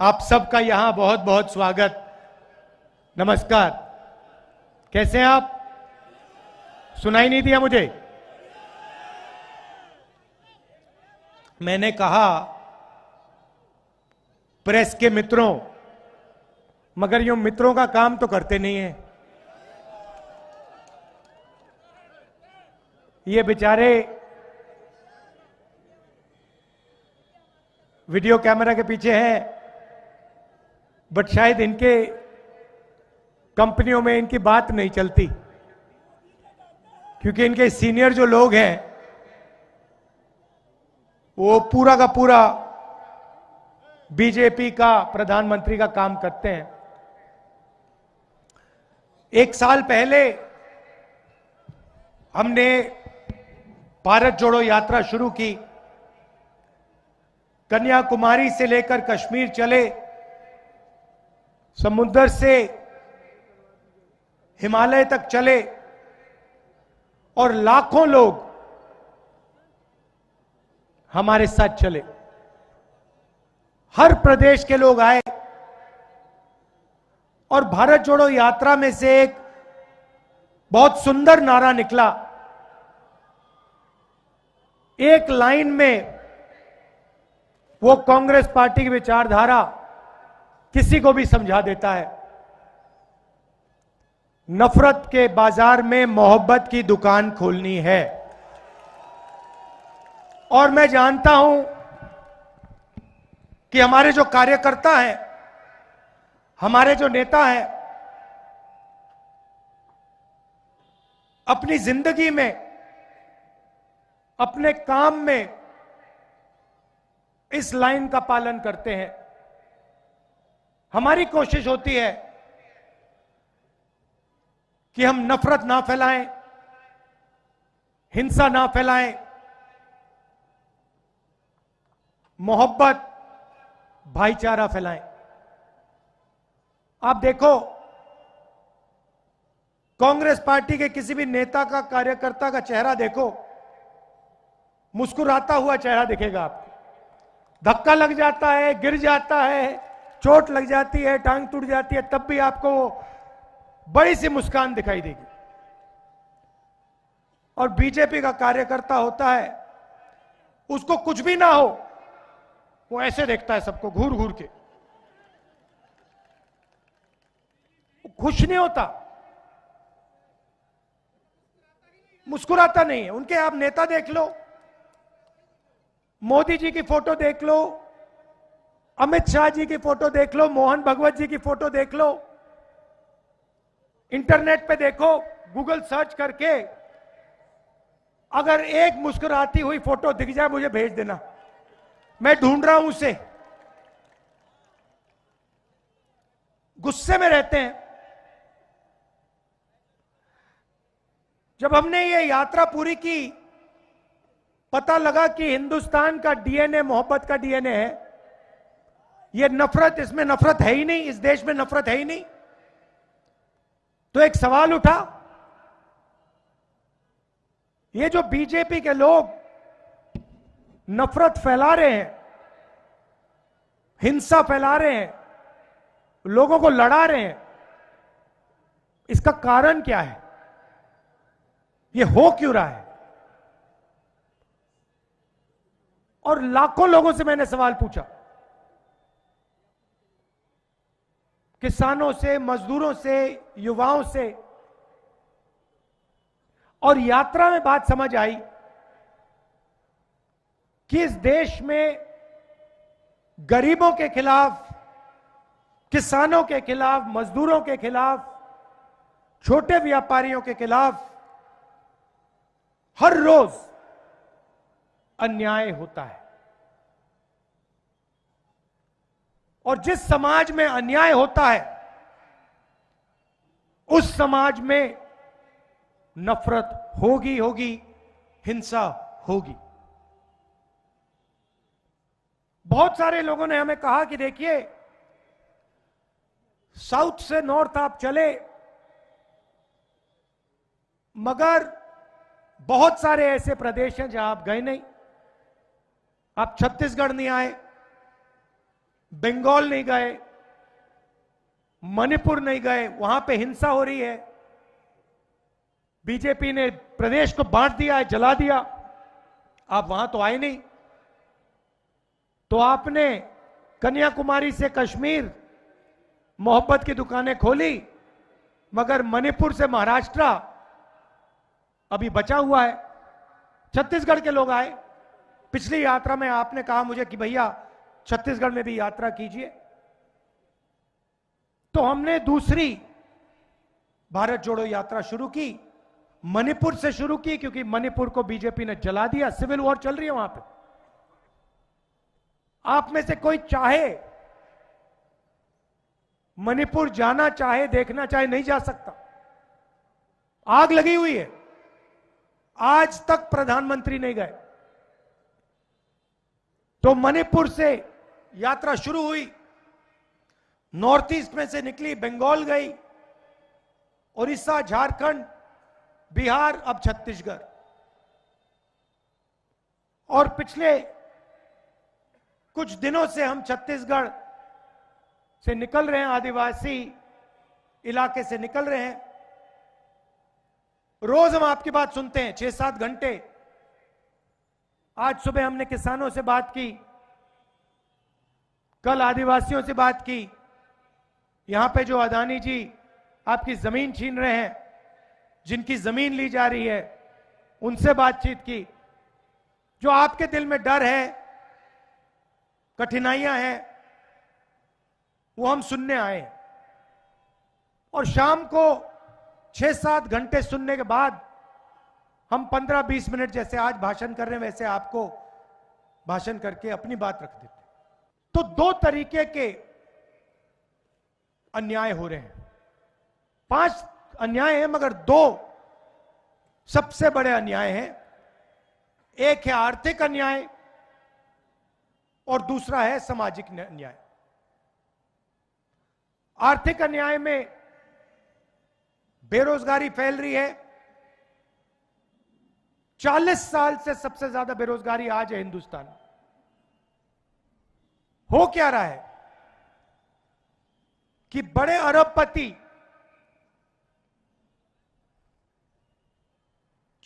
आप सबका यहां बहुत बहुत स्वागत। नमस्कार। कैसे हैं आप? सुनाई नहीं दिया मुझे? मैंने कहा प्रेस के मित्रों, मगर यूं मित्रों का काम तो करते नहीं है। ये बेचारे वीडियो कैमरा के पीछे हैं, बट शायद इनके कंपनियों में इनकी बात नहीं चलती, क्योंकि इनके सीनियर जो लोग हैं वो पूरा का पूरा बीजेपी का प्रधानमंत्री का काम करते हैं। 1 साल पहले हमने भारत जोड़ो यात्रा शुरू की। कन्याकुमारी से लेकर कश्मीर चले, समुद्र से हिमालय तक चले और लाखों लोग हमारे साथ चले। हर प्रदेश के लोग आए और भारत जोड़ो यात्रा में से एक बहुत सुंदर नारा निकला। एक लाइन में वो कांग्रेस पार्टी की विचारधारा किसी को भी समझा देता है। नफरत के बाजार में मोहब्बत की दुकान खोलनी है। और मैं जानता हूं कि हमारे जो कार्यकर्ता हैं, हमारे जो नेता हैं, अपनी जिंदगी में, अपने काम में इस लाइन का पालन करते हैं। हमारी कोशिश होती है कि हम नफरत ना फैलाएं, हिंसा ना फैलाएं, मोहब्बत, भाईचारा फैलाएं। आप देखो, कांग्रेस पार्टी के किसी भी नेता का, कार्यकर्ता का चेहरा देखो, मुस्कुराता हुआ चेहरा दिखेगा आपको। धक्का लग जाता है, गिर जाता है, चोट लग जाती है, टांग टूट जाती है, तब भी आपको बड़ी सी मुस्कान दिखाई देगी। और बीजेपी का कार्यकर्ता होता है, उसको कुछ भी ना हो, वो ऐसे देखता है सबको घूर घूर के, खुश नहीं होता, मुस्कुराता नहीं है। उनके आप नेता देख लो, मोदी जी की फोटो देख लो, अमित शाह जी की फोटो देख लो, मोहन भगवत जी की फोटो देख लो, इंटरनेट पे देखो, गूगल सर्च करके अगर एक मुस्कुराती हुई फोटो दिख जाए मुझे भेज देना, मैं ढूंढ रहा हूं उसे। गुस्से में रहते हैं। जब हमने ये यात्रा पूरी की, पता लगा कि हिंदुस्तान का डीएनए मोहब्बत का डीएनए है। ये नफरत, इसमें नफरत है ही नहीं, इस देश में नफरत है ही नहीं। तो एक सवाल उठा, ये जो बीजेपी के लोग नफरत फैला रहे हैं, हिंसा फैला रहे हैं, लोगों को लड़ा रहे हैं, इसका कारण क्या है? ये हो क्यों रहा है? और लाखों लोगों से मैंने सवाल पूछा, किसानों से, मजदूरों से, युवाओं से, और यात्रा में बात समझ आई कि इस देश में गरीबों के खिलाफ, किसानों के खिलाफ, मजदूरों के खिलाफ, छोटे व्यापारियों के खिलाफ हर रोज अन्याय होता है। और जिस समाज में अन्याय होता है, उस समाज में नफरत होगी, हिंसा होगी। बहुत सारे लोगों ने हमें कहा कि देखिए, साउथ से नॉर्थ आप चले, मगर बहुत सारे ऐसे प्रदेश हैं जहां आप गए नहीं। आप छत्तीसगढ़ नहीं आए, बंगाल नहीं गए, मणिपुर नहीं गए, वहां पे हिंसा हो रही है, बीजेपी ने प्रदेश को बांट दिया है, जला दिया, आप वहां तो आए नहीं। तो आपने कन्याकुमारी से कश्मीर मोहब्बत की दुकानें खोली, मगर मणिपुर से महाराष्ट्र अभी बचा हुआ है। छत्तीसगढ़ के लोग आए, पिछली यात्रा में आपने कहा मुझे कि भैया छत्तीसगढ़ में भी यात्रा कीजिए, तो हमने दूसरी भारत जोड़ो यात्रा शुरू की, मणिपुर से शुरू की, क्योंकि मणिपुर को बीजेपी ने जला दिया, सिविल वॉर चल रही है वहां पे। आप में से कोई चाहे मणिपुर जाना चाहे, देखना चाहे, नहीं जा सकता, आग लगी हुई है, आज तक प्रधानमंत्री नहीं गए। तो मणिपुर से यात्रा शुरू हुई, नॉर्थ ईस्ट में से निकली, बंगाल गई, उड़ीसा, झारखंड, बिहार, अब छत्तीसगढ़। और पिछले कुछ दिनों से हम छत्तीसगढ़ से निकल रहे हैं, आदिवासी इलाके से निकल रहे हैं। रोज हम आपकी बात सुनते हैं, 6-7 घंटे। आज सुबह हमने किसानों से बात की, कल आदिवासियों से बात की, यहां पे जो अदानी जी आपकी जमीन छीन रहे हैं, जिनकी जमीन ली जा रही है, उनसे बातचीत की। जो आपके दिल में डर है, कठिनाइयां हैं, वो हम सुनने आए। और शाम को 6-7 घंटे सुनने के बाद हम 15-20 मिनट जैसे आज भाषण कर रहे हैं, वैसे आपको भाषण करके अपनी बात रख देते। तो 2 तरीके के अन्याय हो रहे हैं, 5 अन्याय है, मगर 2 सबसे बड़े अन्याय हैं। एक है आर्थिक अन्याय और दूसरा है सामाजिक अन्याय। आर्थिक अन्याय में बेरोजगारी फैल रही है, 40 साल से सबसे ज्यादा बेरोजगारी आज है हिंदुस्तान में। हो क्या रहा है कि बड़े अरबपति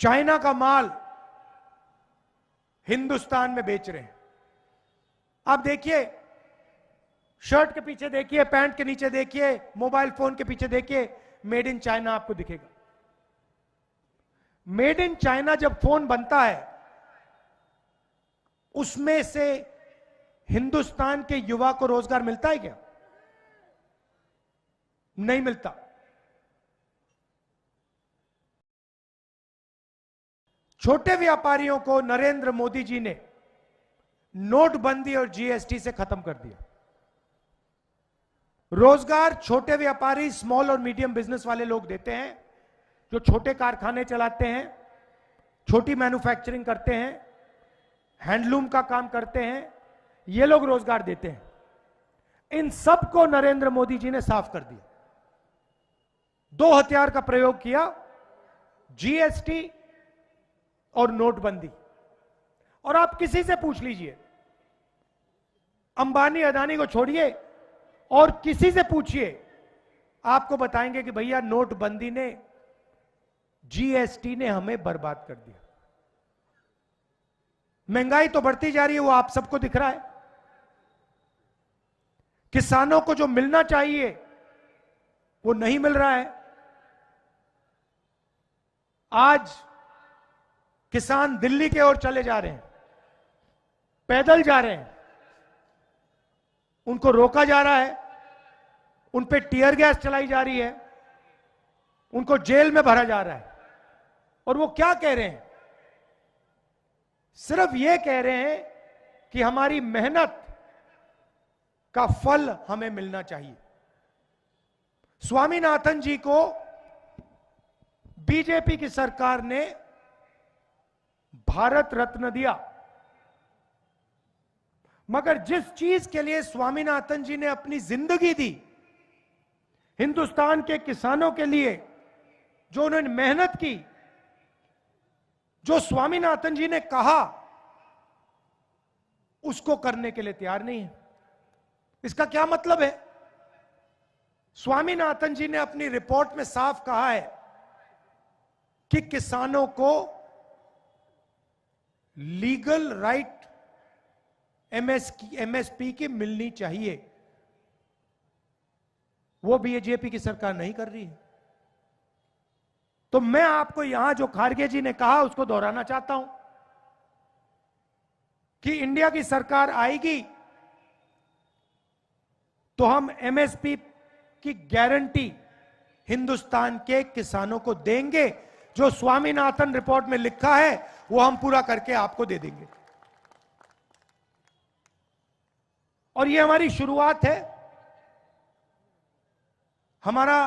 चाइना का माल हिंदुस्तान में बेच रहे हैं। आप देखिए, शर्ट के पीछे देखिए, पैंट के नीचे देखिए, मोबाइल फोन के पीछे देखिए, मेड इन चाइना आपको दिखेगा। मेड इन चाइना जब फोन बनता है, उसमें से हिंदुस्तान के युवा को रोजगार मिलता है क्या? नहीं मिलता। छोटे व्यापारियों को नरेंद्र मोदी जी ने नोटबंदी और जीएसटी से खत्म कर दिया। रोजगार छोटे व्यापारी, स्मॉल और मीडियम बिजनेस वाले लोग देते हैं, जो छोटे कारखाने चलाते हैं, छोटी मैन्युफैक्चरिंग करते हैं, हैंडलूम का काम करते हैं, ये लोग रोजगार देते हैं। इन सब को नरेंद्र मोदी जी ने साफ कर दिया। 2 हथियार का प्रयोग किया, जीएसटी और नोटबंदी। और आप किसी से पूछ लीजिए, अंबानी अदानी को छोड़िए और किसी से पूछिए, आपको बताएंगे कि भैया नोटबंदी ने, जीएसटी ने हमें बर्बाद कर दिया। महंगाई तो बढ़ती जा रही है, वो आप सबको दिख रहा है। किसानों को जो मिलना चाहिए वो नहीं मिल रहा है। आज किसान दिल्ली की ओर चले जा रहे हैं, पैदल जा रहे हैं, उनको रोका जा रहा है, उन पे टीयर गैस चलाई जा रही है, उनको जेल में भरा जा रहा है। और वो क्या कह रहे हैं? सिर्फ ये कह रहे हैं कि हमारी मेहनत का फल हमें मिलना चाहिए। स्वामीनाथन जी को बीजेपी की सरकार ने भारत रत्न दिया, मगर जिस चीज के लिए स्वामीनाथन जी ने अपनी जिंदगी दी, हिंदुस्तान के किसानों के लिए जो उन्होंने मेहनत की, जो स्वामीनाथन जी ने कहा, उसको करने के लिए तैयार नहीं है। इसका क्या मतलब है? स्वामीनाथन जी ने अपनी रिपोर्ट में साफ कहा है कि किसानों को लीगल राइट एमएसपी की मिलनी चाहिए। वो बीजेपी की सरकार नहीं कर रही है। तो मैं आपको यहां जो खारगे जी ने कहा उसको दोहराना चाहता हूं कि इंडिया की सरकार आएगी तो हम एमएसपी की गारंटी हिंदुस्तान के किसानों को देंगे। जो स्वामीनाथन रिपोर्ट में लिखा है वो हम पूरा करके आपको दे देंगे। और ये हमारी शुरुआत है। हमारा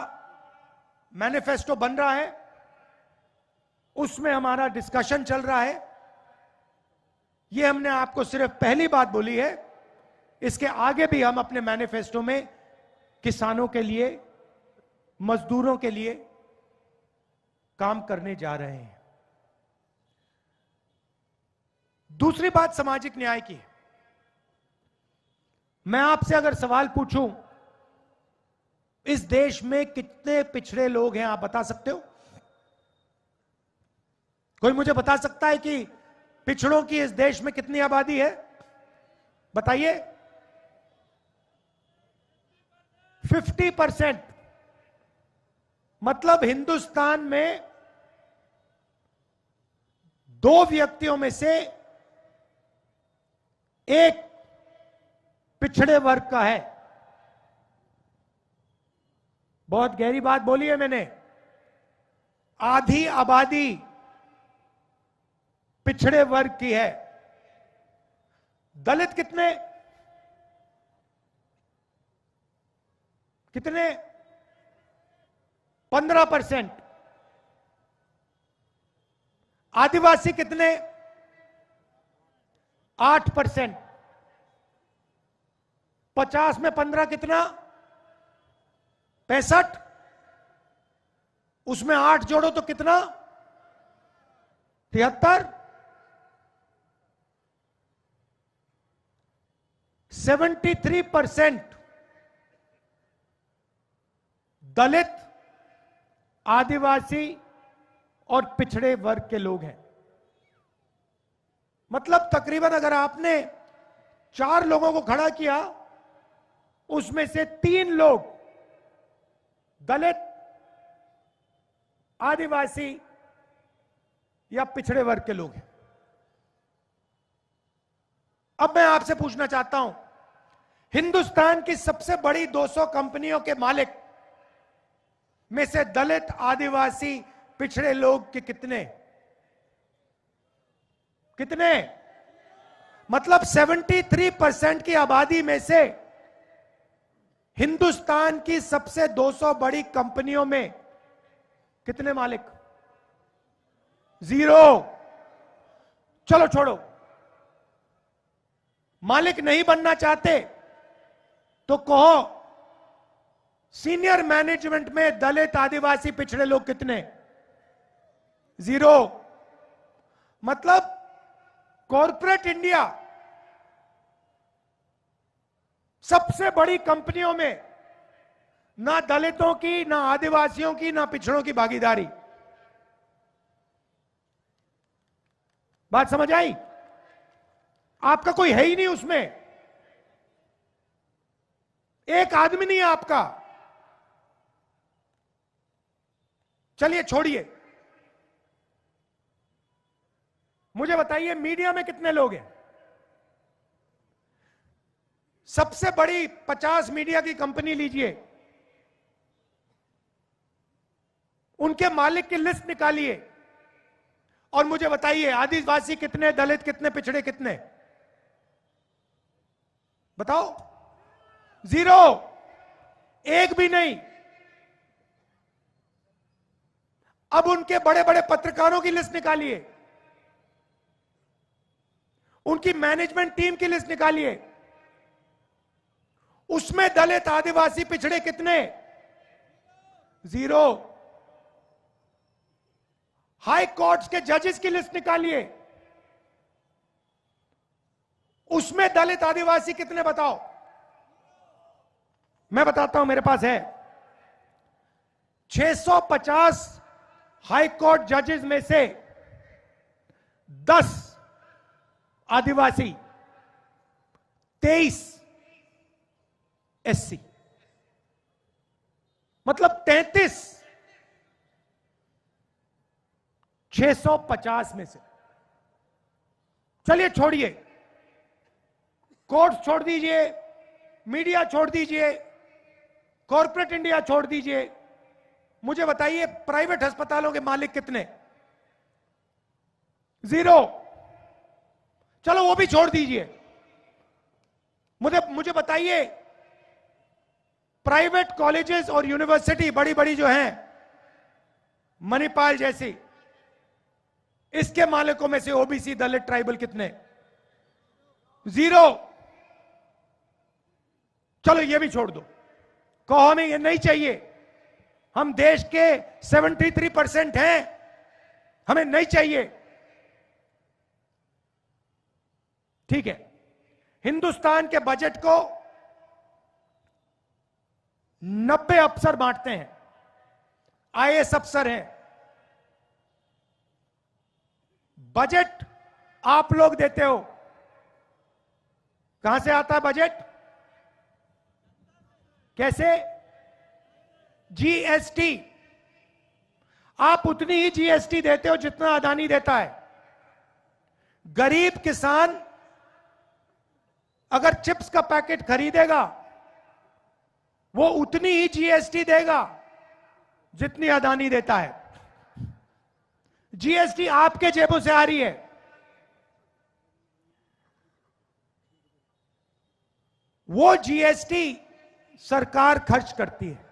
मैनिफेस्टो बन रहा है, उसमें हमारा डिस्कशन चल रहा है। ये हमने आपको सिर्फ पहली बात बोली है। इसके आगे भी हम अपने मैनिफेस्टो में किसानों के लिए, मजदूरों के लिए काम करने जा रहे हैं। दूसरी बात सामाजिक न्याय की है। मैं आपसे अगर सवाल पूछूं, इस देश में कितने पिछड़े लोग हैं, आप बता सकते हो? कोई मुझे बता सकता है कि पिछड़ों की इस देश में कितनी आबादी है? बताइए। 50%। मतलब हिंदुस्तान में 2 व्यक्तियों में से 1 पिछड़े वर्ग का है। बहुत गहरी बात बोली है मैंने। आधी आबादी पिछड़े वर्ग की है। दलित कितने? 15%। आदिवासी कितने? 8%। 50 में 15 कितना? 65। उसमें 8 जोड़ो तो कितना? 73। 73% दलित, आदिवासी और पिछड़े वर्ग के लोग हैं। मतलब तकरीबन अगर आपने 4 लोगों को खड़ा किया, उसमें से 3 लोग दलित, आदिवासी या पिछड़े वर्ग के लोग हैं। अब मैं आपसे पूछना चाहता हूं, हिंदुस्तान की सबसे बड़ी 200 कंपनियों के मालिक में से दलित, आदिवासी, पिछड़े लोग के कितने? मतलब 73% की आबादी में से हिंदुस्तान की सबसे 200 बड़ी कंपनियों में कितने मालिक? 0। चलो छोड़ो, मालिक नहीं बनना चाहते तो कहो सीनियर मैनेजमेंट में दलित, आदिवासी, पिछड़े लोग कितने? 0। मतलब कॉर्पोरेट इंडिया सबसे बड़ी कंपनियों में ना दलितों की, ना आदिवासियों की, ना पिछड़ों की भागीदारी। बात समझ आई? आपका कोई है ही नहीं उसमें। एक आदमी नहीं है आपका। चलिए छोड़िए, मुझे बताइए मीडिया में कितने लोग हैं? सबसे बड़ी 50 मीडिया की कंपनी लीजिए, उनके मालिक की लिस्ट निकालिए और मुझे बताइए आदिवासी कितने, दलित कितने, पिछड़े कितने? बताओ। 0। एक भी नहीं। अब उनके बड़े बड़े पत्रकारों की लिस्ट निकालिए, उनकी मैनेजमेंट टीम की लिस्ट निकालिए, उसमें दलित, आदिवासी, पिछड़े कितने? 0। हाई कोर्ट्स के जजेस की लिस्ट निकालिए, उसमें दलित, आदिवासी कितने? बताओ। मैं बताता हूं, मेरे पास है 650 हाई कोर्ट जजेस में से 10 आदिवासी, 23 एससी, मतलब 33 650 में से। चलिए छोड़िए, कोर्ट छोड़ दीजिए, मीडिया छोड़ दीजिए, कॉर्पोरेट इंडिया छोड़ दीजिए, मुझे बताइए प्राइवेट अस्पतालों के मालिक कितने? 0। चलो वो भी छोड़ दीजिए, मुझे बताइए प्राइवेट कॉलेजेस और यूनिवर्सिटी बड़ी बड़ी जो हैं, मणिपाल जैसी, इसके मालिकों में से ओबीसी, दलित, ट्राइबल कितने? 0। चलो ये भी छोड़ दो, कहो हमें ये नहीं चाहिए, हम देश के 73% हैं, हमें नहीं चाहिए। ठीक है, हिंदुस्तान के बजट को 90 अफसर बांटते हैं, आईएएस अफसर हैं। बजट आप लोग देते हो, कहां से आता है बजट? कैसे? जीएसटी। आप उतनी ही जीएसटी देते हो जितना अदानी देता है। गरीब किसान अगर चिप्स का पैकेट खरीदेगा, वो उतनी ही जीएसटी देगा जितनी अदानी देता है। जीएसटी आपके जेबों से आ रही है। वो जीएसटी सरकार खर्च करती है,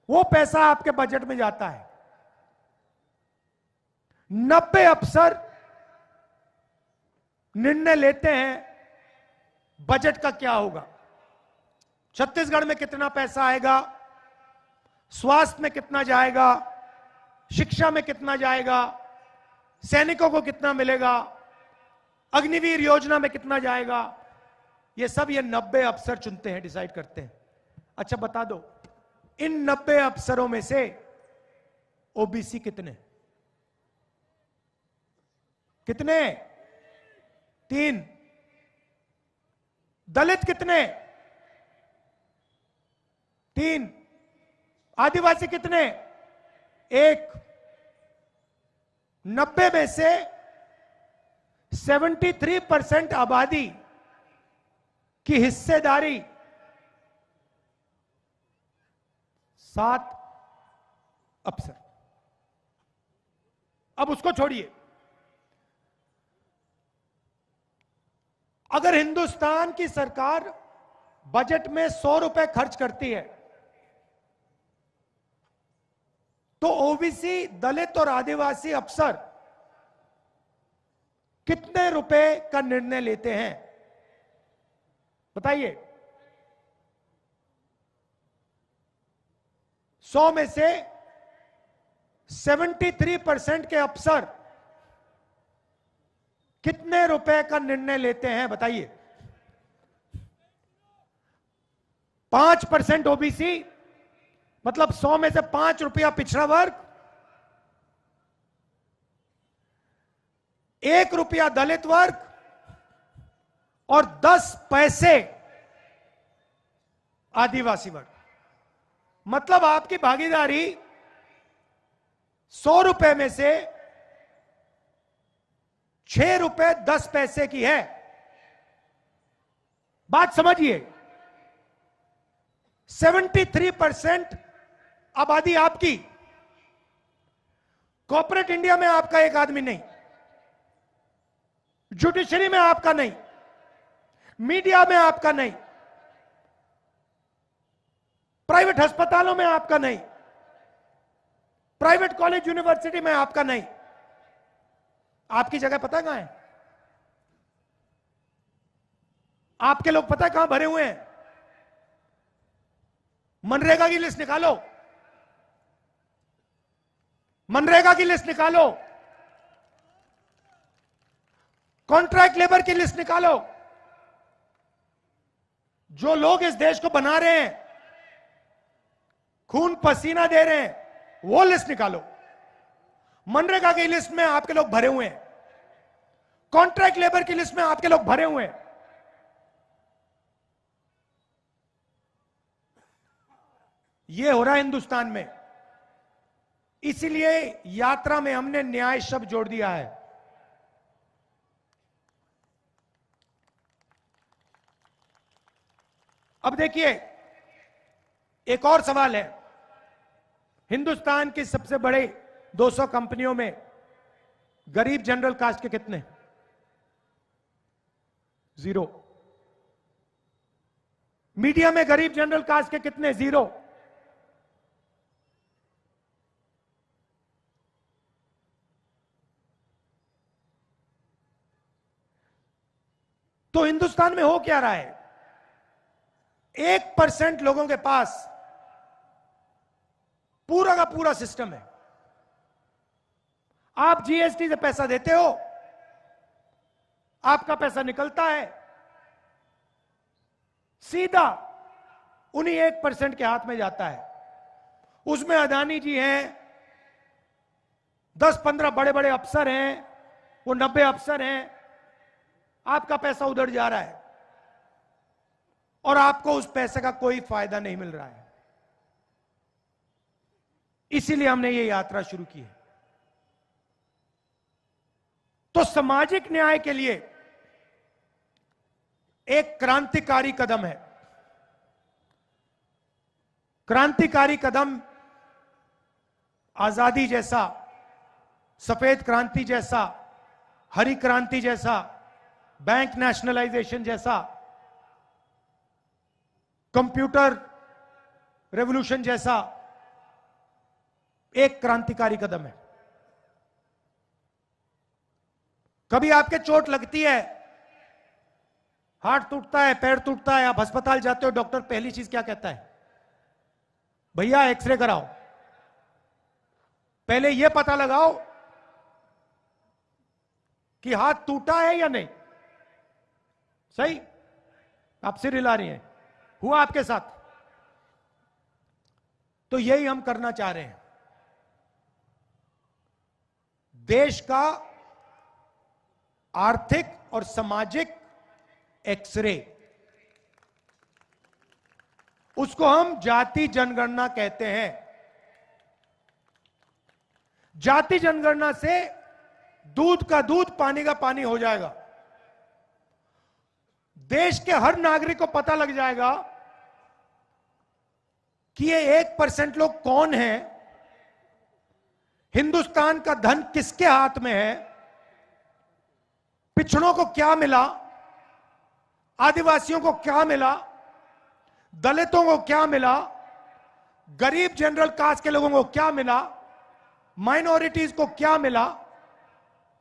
वो पैसा आपके बजट में जाता है। 90 अफसर निर्णय लेते हैं बजट का क्या होगा, छत्तीसगढ़ में कितना पैसा आएगा, स्वास्थ्य में कितना जाएगा, शिक्षा में कितना जाएगा, सैनिकों को कितना मिलेगा, अग्निवीर योजना में कितना जाएगा, ये सब ये 90 अफसर चुनते हैं, डिसाइड करते हैं। अच्छा बता दो, इन 90 अफसरों में से ओबीसी कितने? कितने? 3। दलित कितने? 3। आदिवासी कितने? 1। 90 में से 73% आबादी की हिस्सेदारी 7 अफसर। अब उसको छोड़िए, अगर हिंदुस्तान की सरकार बजट में 100 रुपए खर्च करती है, तो ओबीसी, दलित और आदिवासी अफसर कितने रुपए का निर्णय लेते हैं? बताइए। 100 में से 73% के अफसर कितने रुपए का निर्णय लेते हैं? बताइए। 5% ओबीसी, मतलब 100 में से 5 रुपया पिछड़ा वर्ग, 1 रुपया दलित वर्ग और 10 पैसे आदिवासी वर्ग। मतलब आपकी भागीदारी 100 रुपए में से 6 रुपए 10 पैसे की है। बात समझिए, 73% आबादी आपकी, कॉर्पोरेट इंडिया में आपका एक आदमी नहीं, जुडिशरी में आपका नहीं, मीडिया में आपका नहीं, प्राइवेट अस्पतालों में आपका नहीं, प्राइवेट कॉलेज यूनिवर्सिटी में आपका नहीं। आपकी जगह पता कहां है? आपके लोग पता है कहां भरे हुए हैं? मनरेगा की लिस्ट निकालो, मनरेगा की लिस्ट निकालो, कॉन्ट्रैक्ट लेबर की लिस्ट निकालो। जो लोग इस देश को बना रहे हैं, खून पसीना दे रहे हैं, वो लिस्ट निकालो। मनरेगा की लिस्ट में आपके लोग भरे हुए हैं, कॉन्ट्रैक्ट लेबर की लिस्ट में आपके लोग भरे हुए हैं। ये हो रहा है हिंदुस्तान में। इसीलिए यात्रा में हमने न्याय शब्द जोड़ दिया है। अब देखिए, एक और सवाल है। हिंदुस्तान की सबसे बड़े 200 कंपनियों में गरीब जनरल कास्ट के कितने? 0। मीडिया में गरीब जनरल कास्ट के कितने? 0। तो हिंदुस्तान में हो क्या रहा है? 1% लोगों के पास पूरा का पूरा सिस्टम है। आप जीएसटी से पैसा देते हो, आपका पैसा निकलता है, सीधा उन्हीं 1% के हाथ में जाता है। उसमें अदानी जी हैं, 10-15 बड़े बड़े अफसर हैं, वो 90 अफसर हैं। आपका पैसा उधर जा रहा है और आपको उस पैसे का कोई फायदा नहीं मिल रहा है। इसीलिए हमने ये यात्रा शुरू की है। तो सामाजिक न्याय के लिए एक क्रांतिकारी कदम है। क्रांतिकारी कदम आजादी जैसा, सफेद क्रांति जैसा, हरी क्रांति जैसा, बैंक नेशनलाइजेशन जैसा, कंप्यूटर रेवोल्यूशन जैसा एक क्रांतिकारी कदम है। कभी आपके चोट लगती है, हाथ टूटता है, पैर टूटता है, आप अस्पताल जाते हो, डॉक्टर पहली चीज क्या कहता है? भैया एक्सरे कराओ, पहले यह पता लगाओ कि हाथ टूटा है या नहीं। सही? आप सिर हिला रही हैं, हुआ आपके साथ? तो यही हम करना चाह रहे हैं। देश का आर्थिक और सामाजिक एक्सरे, उसको हम जाति जनगणना कहते हैं। जाति जनगणना से दूध का दूध, पानी का पानी हो जाएगा। देश के हर नागरिक को पता लग जाएगा कि ये 1% लोग कौन हैं, हिंदुस्तान का धन किसके हाथ में है, पिछड़ों को क्या मिला, आदिवासियों को क्या मिला, दलितों को क्या मिला, गरीब जनरल कास्ट के लोगों को क्या मिला, माइनॉरिटीज को क्या मिला,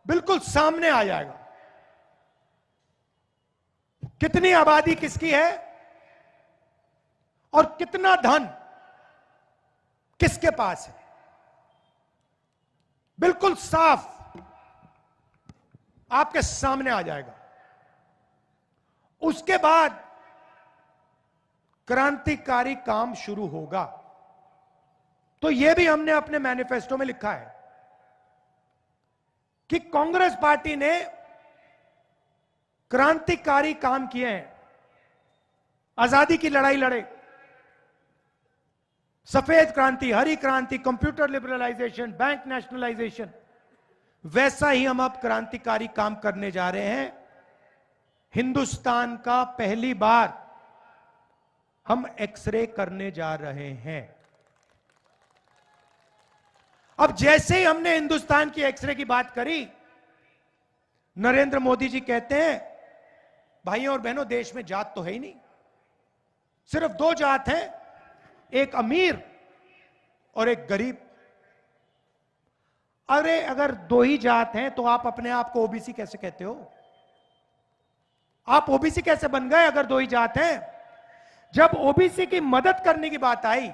बिल्कुल सामने आ जाएगा। कितनी आबादी किसकी है और कितना धन किसके पास है, बिल्कुल साफ आपके सामने आ जाएगा। उसके बाद क्रांतिकारी काम शुरू होगा। तो यह भी हमने अपने मैनिफेस्टो में लिखा है कि कांग्रेस पार्टी ने क्रांतिकारी काम किए हैं। आजादी की लड़ाई लड़े, सफेद क्रांति, हरी क्रांति, कंप्यूटर लिबरलाइजेशन, बैंक नेशनलाइजेशन, वैसा ही हम अब क्रांतिकारी काम करने जा रहे हैं। हिंदुस्तान का पहली बार हम एक्सरे करने जा रहे हैं। अब जैसे ही हमने हिंदुस्तान की एक्सरे की बात करी, नरेंद्र मोदी जी कहते हैं, भाइयों और बहनों, देश में जात तो है ही नहीं, सिर्फ 2 जात हैं, एक अमीर और एक गरीब। अरे अगर 2 ही जात हैं तो आप अपने आप को ओबीसी कैसे कहते हो? आप ओबीसी कैसे बन गए अगर 2 ही जात हैं? जब ओबीसी की मदद करने की बात आई,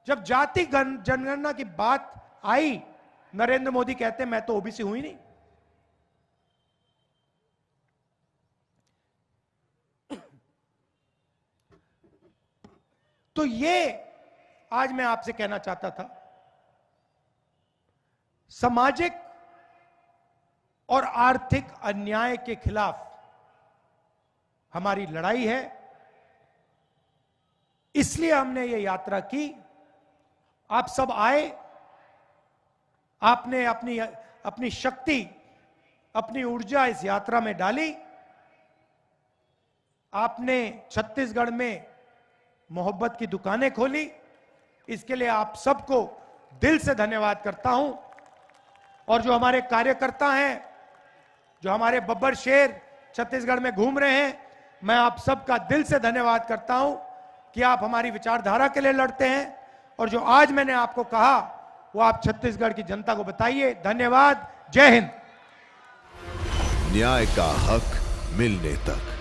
जब जाति जनगणना की बात आई, नरेंद्र मोदी कहते हैं मैं तो ओबीसी हूं ही नहीं। तो ये आज मैं आपसे कहना चाहता था, सामाजिक और आर्थिक अन्याय के खिलाफ हमारी लड़ाई है। इसलिए हमने ये यात्रा की। आप सब आए, आपने अपनी शक्ति, अपनी ऊर्जा इस यात्रा में डाली। आपने छत्तीसगढ़ में मोहब्बत की दुकानें खोली। इसके लिए आप सबको दिल से धन्यवाद करता हूं। और जो हमारे कार्यकर्ता हैं, जो हमारे बब्बर शेर छत्तीसगढ़ में घूम रहे हैं, मैं आप सबका दिल से धन्यवाद करता हूं कि आप हमारी विचारधारा के लिए लड़ते हैं। और जो आज मैंने आपको कहा वो आप छत्तीसगढ़ की जनता को बताइए। धन्यवाद। जय हिंद। न्याय का हक मिलने तक।